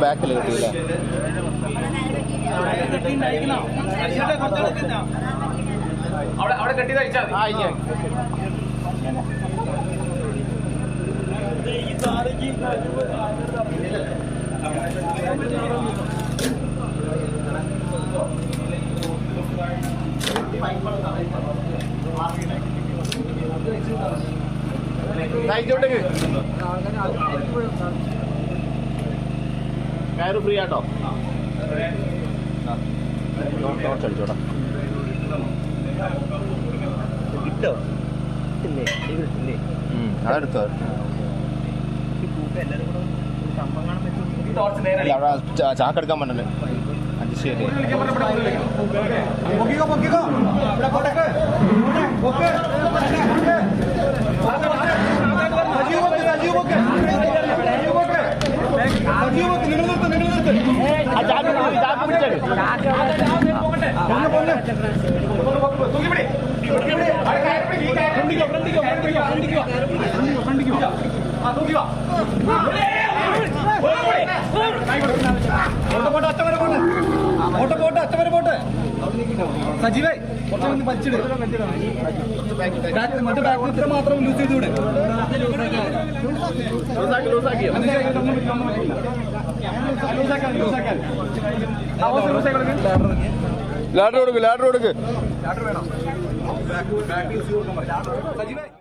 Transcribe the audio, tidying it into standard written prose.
ബാക്കിൽ കിട്ടിയില്ല. അവിടെ കെട്ടി തയ്ച്ചാൽ കയറ് ഫ്രീ ആട്ടോ. അടിച്ചോടാ കിട്ടോ ഇല്ലേ ഇല്ലേ അതെടുത്തോ. ചാക്കെടുക്കാൻ പറ്റല്ലേ അഡ്ജസ്റ്റ് ചെയ്തേ. സജീവേ കുറച്ച് വലിച്ചിട്. മറ്റേ ബാക്ക് മാത്രം ലൂസ് ചെയ്തൂടെ? ലാഡർ കൊടുക്ക്. ലാഡർ വേണം.